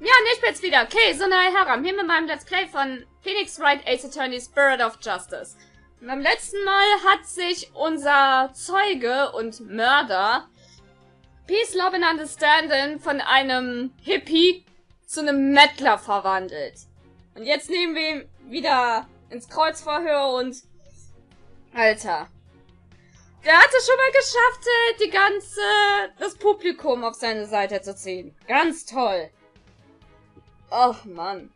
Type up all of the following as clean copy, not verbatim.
Ja, ich bin's wieder. Okay, so eine Herren. Hier mit meinem Let's Play von Phoenix Wright Ace Attorney Spirit of Justice. Und beim letzten Mal hat sich unser Zeuge und Mörder Peace, Love and Understanding von einem Hippie zu einem Mettler verwandelt. Und jetzt nehmen wir ihn wieder ins Kreuzverhör und... Alter. Der hat es schon mal geschafft, das Publikum auf seine Seite zu ziehen. Ganz toll. Och, Mann.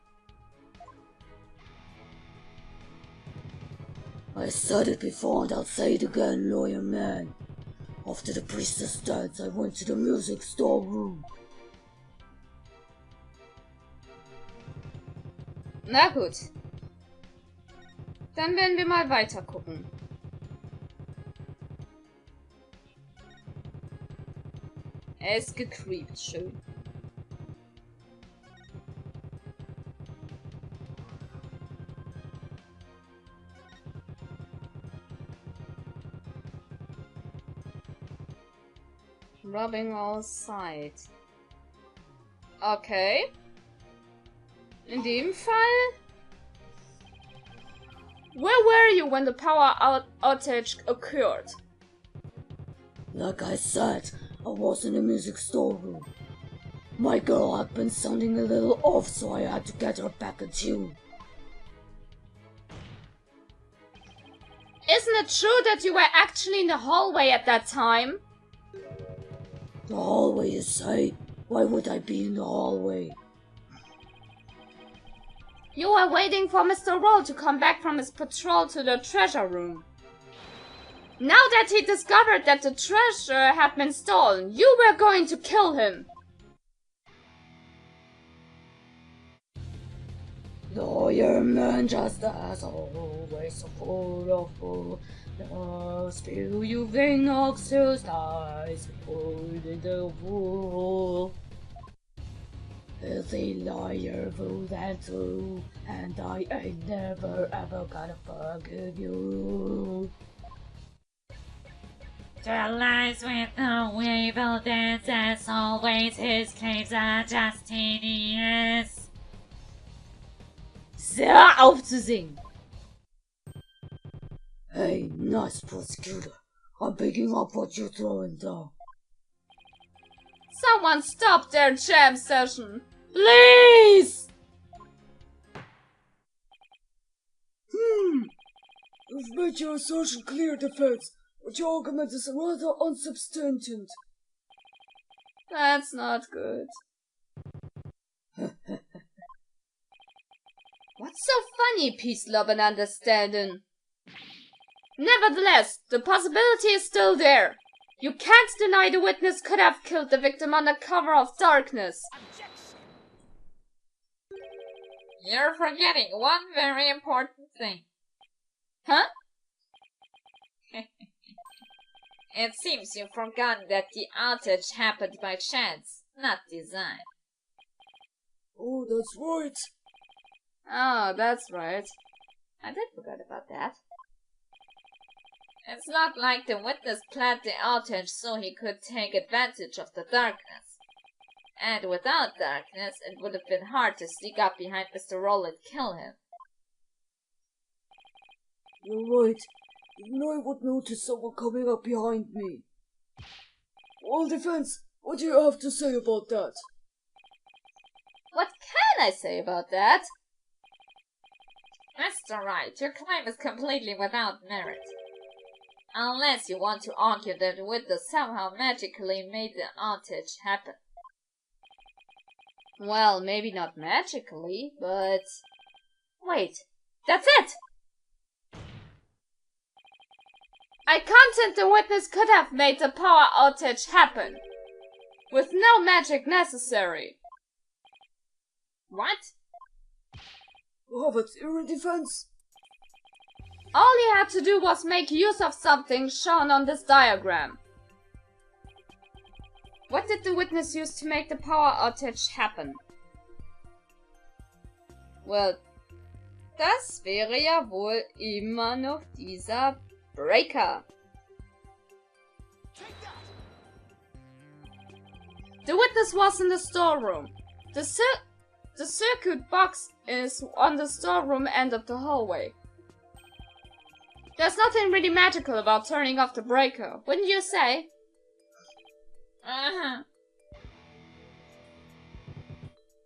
I said it before and I'll say it again, lawyer man. After the priestess died, I went to the music store room. Na gut. Dann werden wir mal weiter gucken. Er ist gecreept, schön. Rubbing all sides. Okay. In dem Fall... Where were you when the power outage occurred? Like I said, I was in the music store room. My girl had been sounding a little off, so I had to get her back in tune. Isn't it true that you were actually in the hallway at that time? The hallway, you say? Why would I be in the hallway? You were waiting for Mr. Roll to come back from his patrol to the treasure room. Now that he discovered that the treasure had been stolen, you were going to kill him. Lawyer man, just as always, so full of bull. The spill you vain oxes lies poured in the wool. Filthy liar, fool and true, and I ain't never ever gonna forgive you. The lies with no evil dance, as always his claims are just tedious. Sehr aufzusingen! Hey, nice prosecutor. I'm picking up what you're throwing down. Someone stop their jam session. Please! You've made your assertion clear, defense, but your argument is rather unsubstantiated. That's not good. What's so funny, peace, love, and understanding? Nevertheless, the possibility is still there. You can't deny the witness could have killed the victim under cover of darkness. You're forgetting one very important thing. Huh? It seems you've forgotten that the outage happened by chance, not design. Oh, that's right. Oh, that's right. I did forget about that. It's not like the witness planned the outage so he could take advantage of the darkness. And without darkness, it would have been hard to sneak up behind Mr. Roll and kill him. You're right. Even I would notice someone coming up behind me. Well, defense, what do you have to say about that? What can I say about that? Mr. Wright, your claim is completely without merit. Unless you want to argue that the witness somehow magically made the outage happen. Well, maybe not magically, but... Wait, that's it! I contend the witness could have made the power outage happen. With no magic necessary. What? You have a theory, defense? All he had to do was make use of something shown on this diagram. What did the witness use to make the power outage happen? Well, das wäre ja wohl immer noch dieser Breaker. The witness was in the storeroom. The The circuit box is on the storeroom end of the hallway. There's nothing really magical about turning off the breaker, wouldn't you say? Uh-huh.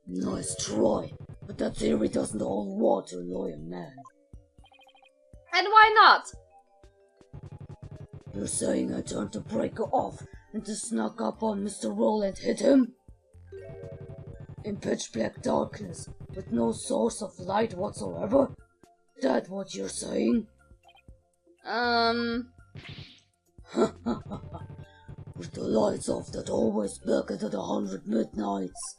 Nice try, but that theory doesn't hold water, lawyer man. And why not? You're saying I turned the breaker off and just snuck up on Mr. Roll and hit him? In pitch black darkness, with no source of light whatsoever? That what you're saying? With the lights off that always back at 100 midnights.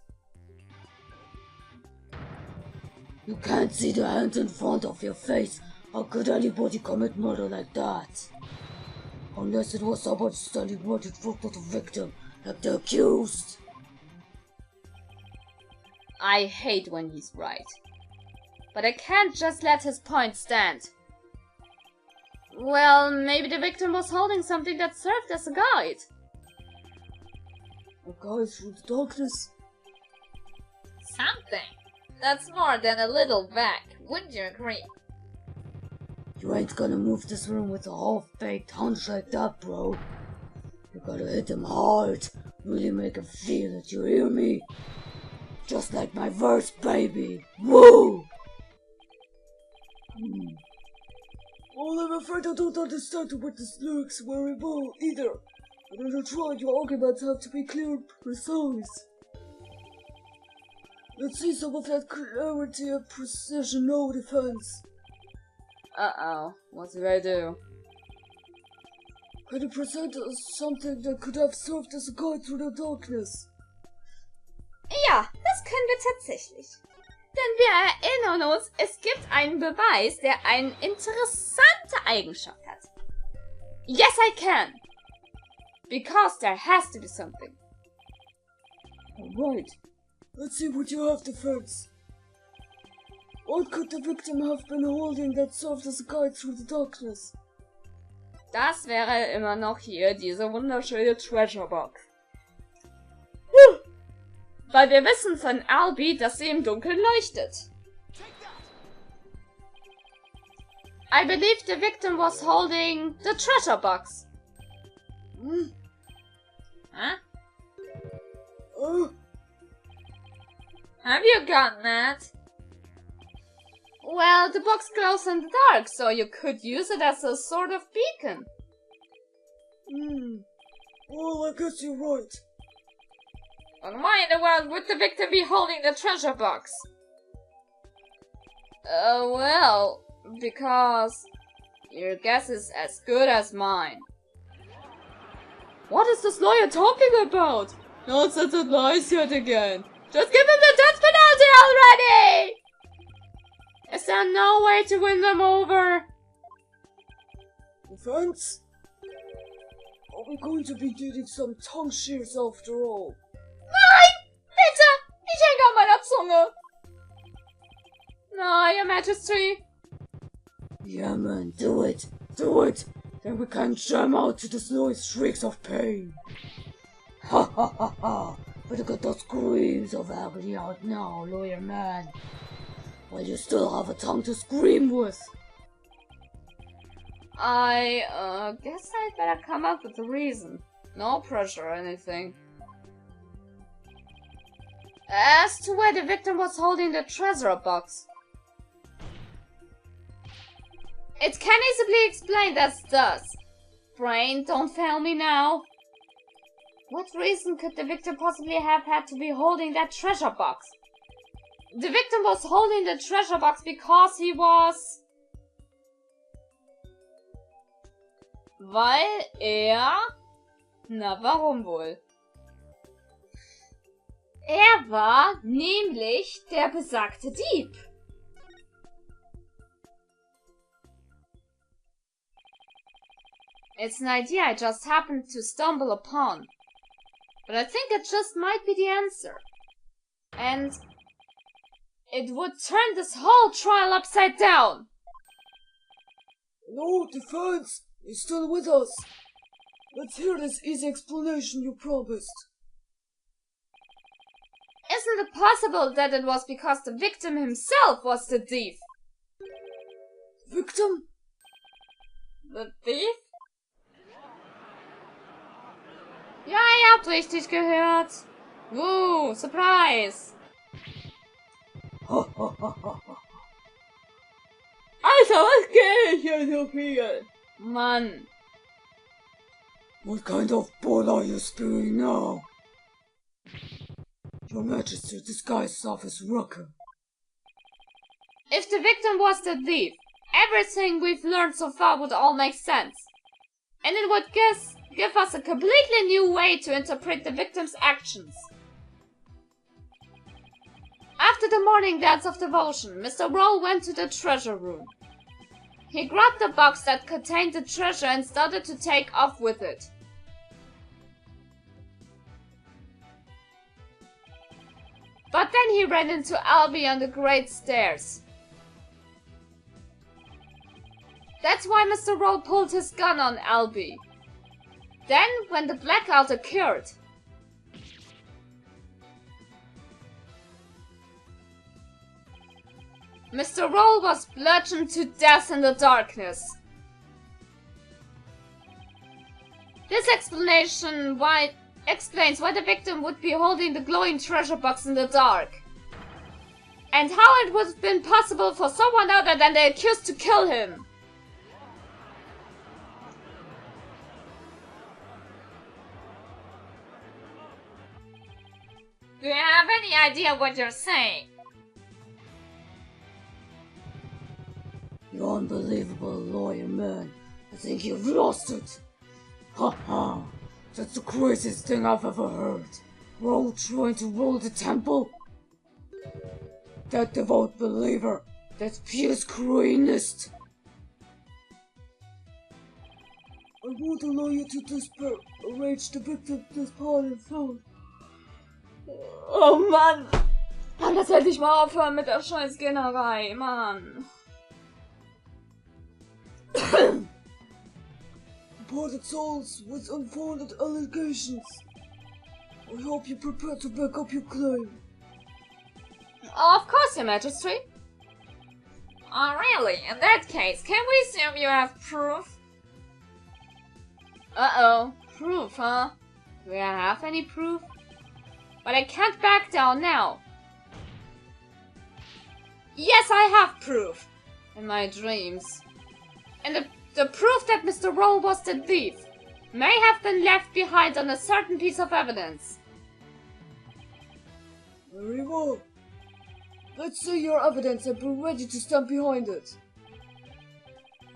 You can't see the hand in front of your face. How could anybody commit murder like that? Unless it was somebody standing right in front of the victim, like the accused. I hate when he's right. But I can't just let his point stand. Well, maybe the victim was holding something that served as a guide. A guide through the darkness? Something. That's more than a little vague, wouldn't you agree? You ain't gonna move this room with a half-baked hunch like that, bro. You gotta hit him hard, really make him feel it, you hear me? Just like my verse, baby. Woo! Well, I'm afraid I don't understand what this lyrics very well either. But when you try, your arguments have to be clear and precise. Let's see some of that clarity and precision, no defense. Uh-oh, what did I do? Can you present us something that could have served as a guide through the darkness? Ja, das können wir tatsächlich. Denn wir erinnern uns, es gibt einen Beweis, der eine interessante Eigenschaft hat. Yes, I can! Because there has to be something. Alright, let's see what you have to fence. What could the victim have been holding that served as a guide through the darkness? Das wäre immer noch hier diese wunderschöne Treasure Box. Weil wir wissen von Albie, dass sie im Dunkeln leuchtet. I believe the victim was holding the treasure box. Huh? Have you gotten that? Well, the box glows in the dark, so you could use it as a sort of beacon. Well, I guess you're right. And why in the world would the victim be holding the treasure box? Well, because your guess is as good as mine. What is this lawyer talking about? Nonsense and lies yet again. Just give him the death penalty already! Is there no way to win them over? Defense? Are we going to be needing some tongue shears after all? Nein! Bitte! Ich hänge an meiner Zunge! No, Your Majesty. Yeah, man, do it! Do it! Then we can jam out to the slowest shrieks of pain. Ha ha ha ha! Better get those screams of agony out now, lawyer man. While you still have a tongue to scream with. I guess I'd better come up with a reason. No pressure or anything. As to where the victim was holding the treasure box. It can easily explain as thus. Brain, don't fail me now. What reason could the victim possibly have had to be holding that treasure box? The victim was holding the treasure box because he was... Weil Na, warum wohl? War nämlich der besagte Dieb. It's an idea I just happened to stumble upon. But I think it just might be the answer. And it would turn this whole trial upside down. No, defense! He's still with us. Let's hear this easy explanation you promised. Isn't isn't it possible that it was because the victim himself was the thief? Victim? The thief? Ja, ihr habt richtig gehört. Surprise. Alter, was geht hier so viel? Mann. What kind of bull are you spewing now? Your Majesty disguised yourself as Rucker. If the victim was the thief, everything we've learned so far would all make sense. And it would give us a completely new way to interpret the victim's actions. After the morning dance of devotion, Mr. Roll went to the treasure room. He grabbed the box that contained the treasure and started to take off with it. But then he ran into Albie on the great stairs. That's why Mr. Roll pulled his gun on Albie. Then, when the blackout occurred, Mr. Roll was bludgeoned to death in the darkness. This explanation explains why the victim would be holding the glowing treasure box in the dark. And how it would have been possible for someone other than the accused to kill him. Do you have any idea what you're saying? You unbelievable lawyer man. I think you've lost it. Ha ha. That's the craziest thing I've ever heard. Roll trying to rule the temple? That devout believer. That pious Koreanist. I won't allow you to disparage the victim this part and soul. Oh Mann! Mann, das hätte ich mal aufhören mit der Scheißgennerei, Mann. Departed souls with unfounded allegations. I hope you're prepared to back up your claim. Oh, of course, Your Majesty. Oh, really? In that case, can we assume you have proof? Uh-oh. Proof, huh? Do I have any proof? But I can't back down now. Yes, I have proof. In my dreams. And the proof that Mr. Roll was the thief may have been left behind on a certain piece of evidence. Very well. Let's see your evidence and be ready to stand behind it.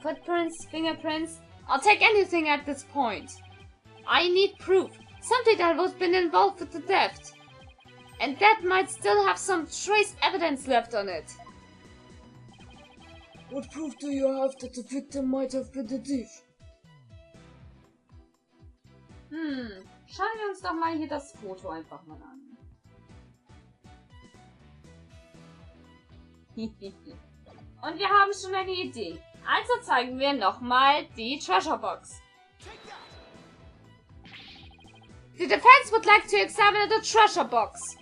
Footprints, fingerprints, I'll take anything at this point. I need proof. Something that was been involved with the theft. And that might still have some trace evidence left on it. What proof do you have that the victim might have been the thief? Schauen wir uns doch mal hier das Foto einfach mal an. Und wir haben schon eine Idee. Also zeigen wir nochmal die Treasure Box. The defense would like to examine the treasure box.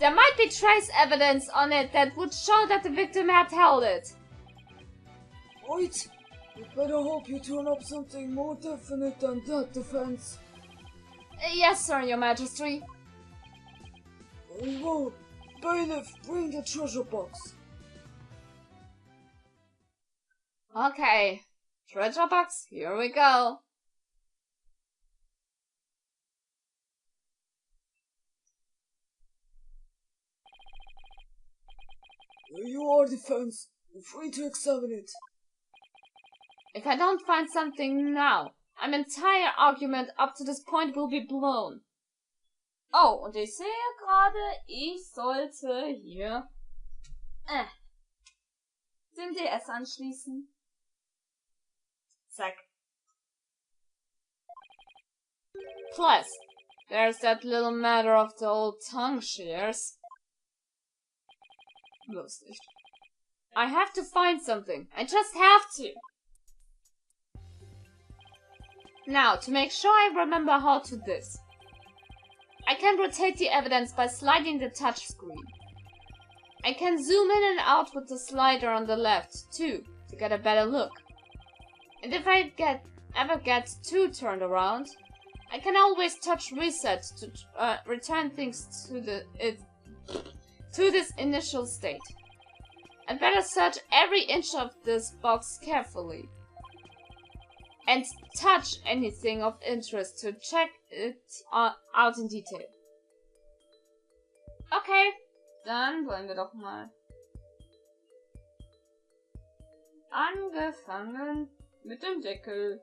There might be trace evidence on it that would show that the victim had held it. Right. We better hope you turn up something more definite than that, defense. Yes, sir, Your Majesty. Very well. Bailiff, bring the treasure box. Okay. Treasure box, here we go. Here you are, defense. You're free to examine it. If I don't find something now, my entire argument up to this point will be blown. Oh, und ich sehe gerade, ich sollte hier den DS anschließen. Zack. Plus, there's that little matter of the old tongue shears. Bloß nicht. I have to find something. I just have to. Now, to make sure I remember how to this. I can rotate the evidence by sliding the touchscreen. I can zoom in and out with the slider on the left, too, to get a better look. And if I ever get too turned around, I can always touch reset to return things to this initial state. I'd better search every inch of this box carefully. And touch anything of interest to check it out in detail. Okay, dann wollen wir doch mal. Angefangen mit dem Deckel.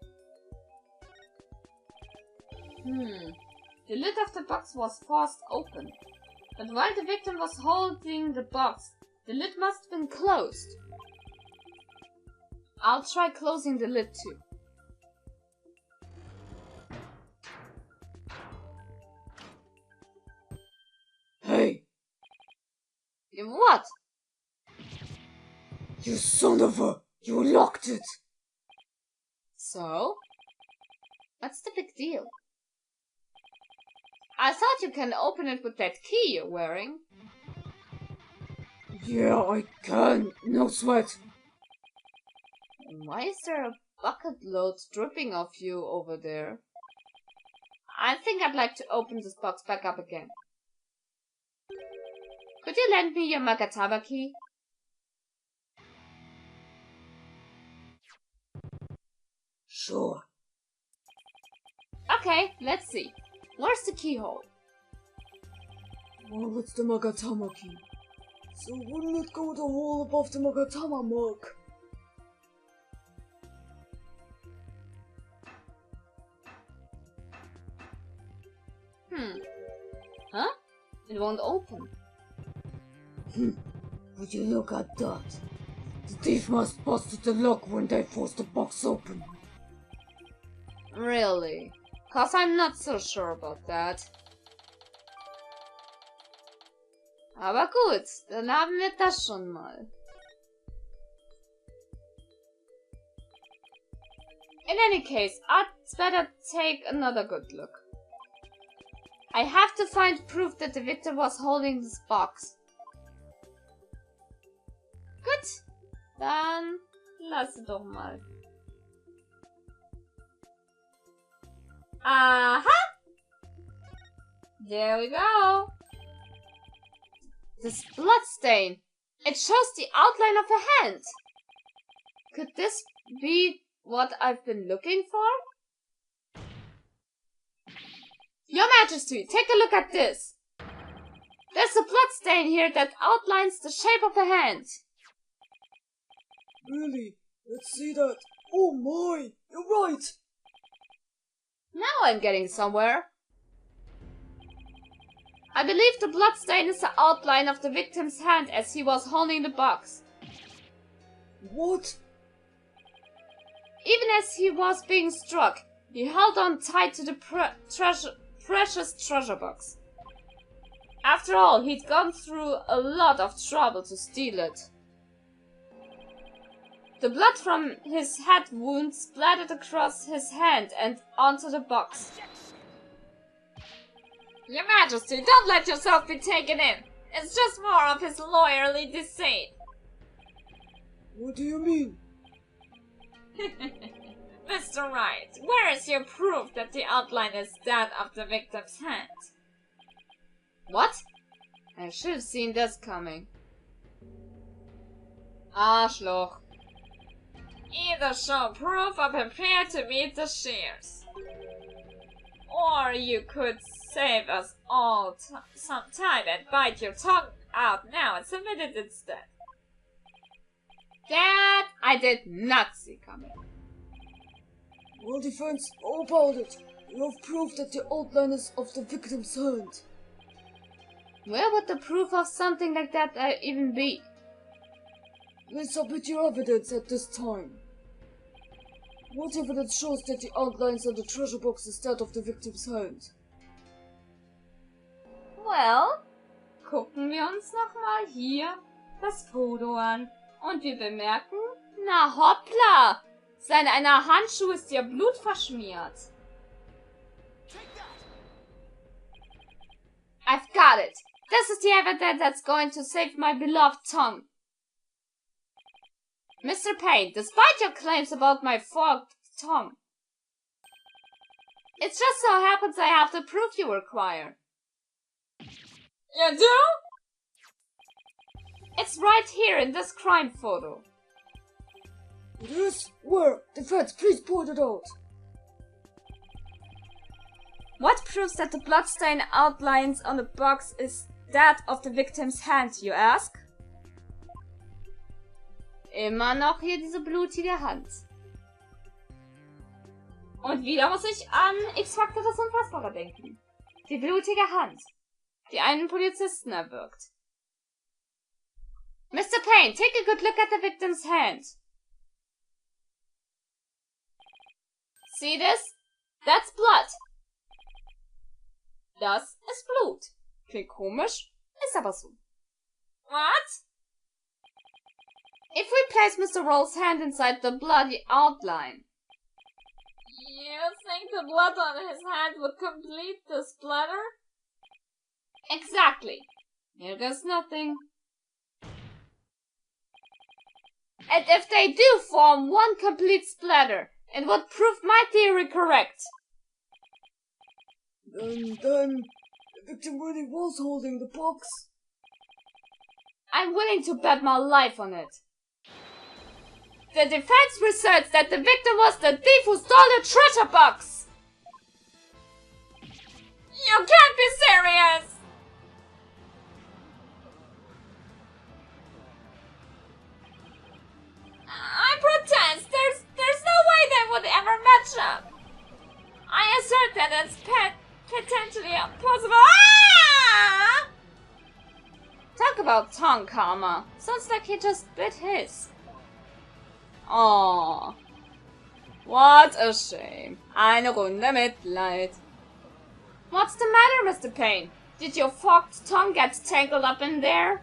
The lid of the box was forced open. But while the victim was holding the box, the lid must have been closed. I'll try closing the lid too. Hey! What? You son of a... You locked it! So? What's the big deal? I thought you can open it with that key you're wearing. Yeah, I can. No sweat. Why is there a bucket load dripping off you over there? I think I'd like to open this box back up again. Could you lend me your Magataba key? Sure. Okay, let's see. Where's the keyhole? Well, it's the Magatama key. So wouldn't it go in the hole above the Magatama mark? Huh? It won't open. Would you look at that? The thief must have busted the lock when they forced the box open. Really? 'Cause I'm not so sure about that. Aber gut, dann haben wir das schon mal. In any case, I'd better take another good look. I have to find proof that the victim was holding this box. Gut, dann lass doch mal. Aha! There we go. This blood stain. It shows the outline of a hand. Could this be what I've been looking for? Your Majesty, take a look at this. There's a blood stain here that outlines the shape of a hand. Really? Let's see that. Oh my! You're right! Now I'm getting somewhere. I believe the bloodstain is the outline of the victim's hand as he was holding the box. What? Even as he was being struck, he held on tight to the precious treasure box. After all, he'd gone through a lot of trouble to steal it. The blood from his head wound splattered across his hand and onto the box. Your Majesty, don't let yourself be taken in. It's just more of his lawyerly deceit. What do you mean? Mr. Wright, where is your proof that the outline is that of the victim's hand? What? I should have seen this coming. Arschloch. Either show proof or prepare to meet the shears. Or you could save us all some time and bite your tongue out now and submit it instead. That I did not see coming. Well, defense, how about it? You have proof that the outline is of the victim's hand. Where would the proof of something like that even be? Let's submit your evidence at this time. What evidence shows that the outlines on the treasure box is that of the victim's hand? Well, gucken wir uns nochmal hier das Foto an. Und wir bemerken, na hoppla, seine einer Handschuh ist ja blutverschmiert. I've got it. This is the evidence that's going to save my beloved tongue. Mr. Payne, despite your claims about my forked tongue, it just so happens I have the proof you require. You do? It's right here in this crime photo. It is? Where? Defense, please point it out. What proves that the bloodstain outlines on the box is that of the victim's hand, you ask? Immer noch hier diese blutige Hand. Und wieder muss ich an X-Factor das Unfassbare denken. Die blutige Hand, die einen Polizisten erwürgt. Mr. Payne, take a good look at the victim's hand. See this? That's blood. Das ist Blut. Klingt komisch, ist aber so. What? If we place Mr. Roll's hand inside the bloody outline. You think the blood on his hand would complete the splatter? Exactly. Here goes nothing. And if they do form one complete splatter, it would prove my theory correct. Then, the victim really was holding the box. I'm willing to bet my life on it. The defense asserts that the victim was the thief who stole the treasure box. You can't be serious! I protest! There's no way they would ever match up! I assert that it's potentially impossible. Ah! Talk about tongue karma. Sounds like he just bit his. Oh, what a shame. Eine Runde Mitleid. What's the matter, Mr. Payne? Did your forked tongue get tangled up in there?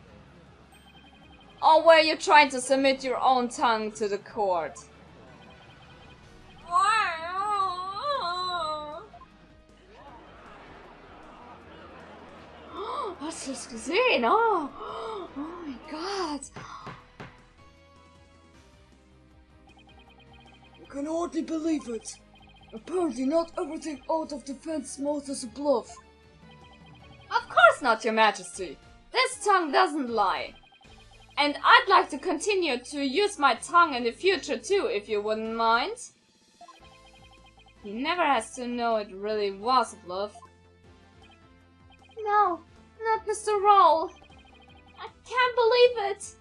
Or were you trying to submit your own tongue to the court? Hast du es gesehen? Oh my god. I can hardly believe it. Apparently not everything out of defense mouth is a bluff. Of course not, Your Majesty. This tongue doesn't lie. And I'd like to continue to use my tongue in the future too, if you wouldn't mind. He never has to know it really was a bluff. No, not Mr. Roll. I can't believe it.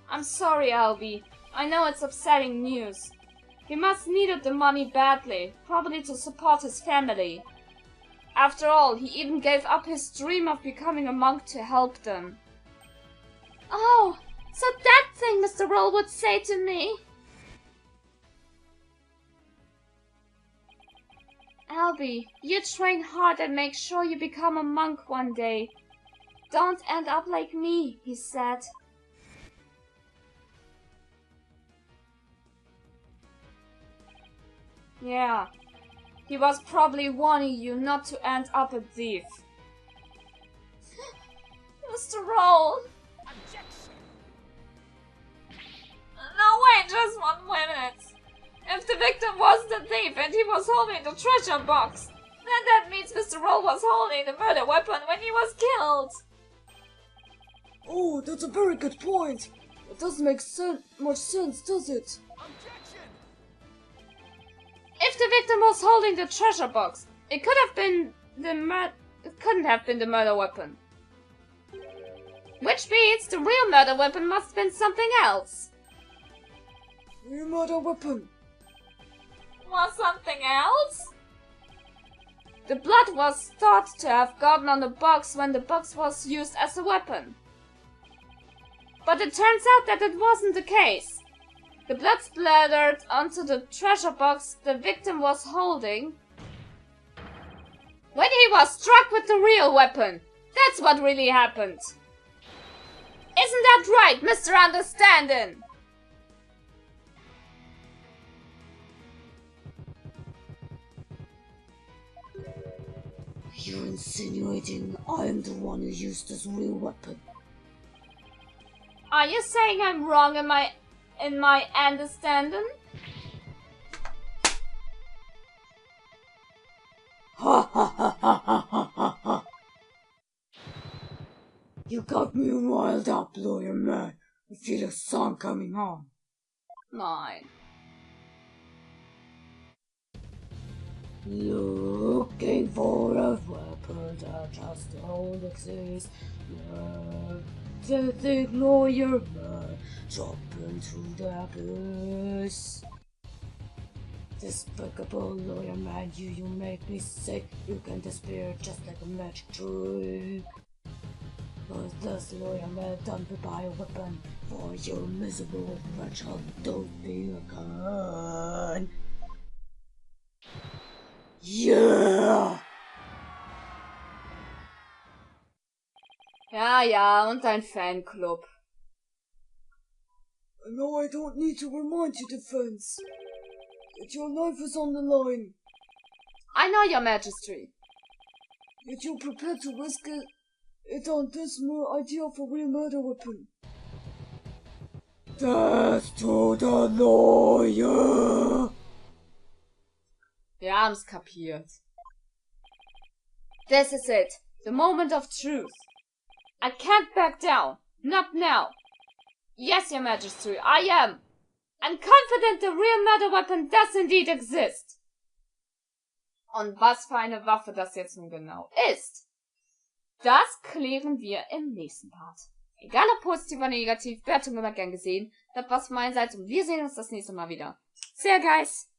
I'm sorry, Albie. I know it's upsetting news. He must needed the money badly, probably to support his family. After all, he even gave up his dream of becoming a monk to help them. Oh, so that thing Mr. Roll would say to me. Albie, you train hard and make sure you become a monk one day. Don't end up like me, he said. Yeah, he was probably warning you not to end up a thief. Mr. Roll! No, wait, just 1 minute. If the victim was the thief and he was holding the treasure box, then that means Mr. Roll was holding the murder weapon when he was killed. Oh, that's a very good point. It doesn't make much sense, does it? If the victim was holding the treasure box, it couldn't have been the murder weapon. Which means the real murder weapon must have been something else. Real murder weapon. Was something else? The blood was thought to have gotten on the box when the box was used as a weapon. But it turns out that it wasn't the case. The blood splattered onto the treasure box the victim was holding when he was struck with the real weapon. That's what really happened. Isn't that right, Mr. Understanding? You're insinuating I'm the one who used this real weapon. Are you saying I'm wrong in my understanding? Ha ha ha ha ha ha ha! You got me riled up, lawyer man. I feel a song coming on. Nein. Looking for a weapon that just don't exist. Pathetic lawyer man, jumping through the abyss. Despicable lawyer man, you make me sick. You can disappear just like a magic trick. Was this lawyer man done to buy a weapon for your miserable wretched? Don't be a gun. Yeah! Ja, ja, und dein Fanclub. I know I don't need to remind you, defense, that your life is on the line. I know, your majesty. Yet you're prepared to risk it on this mere idea of a real murder weapon. Death to the lawyer! Wir haben's kapiert. This is it. The moment of truth. I can't back down. Not now. Yes, your majesty, I am. I'm confident the real murder weapon does indeed exist. Und was für eine Waffe das jetzt nun genau ist, das klären wir im nächsten Part. Egal ob positiv oder negativ, Bewertung immer gern gesehen. Das war's von meiner Seite und wir sehen uns das nächste Mal wieder. See ya, guys!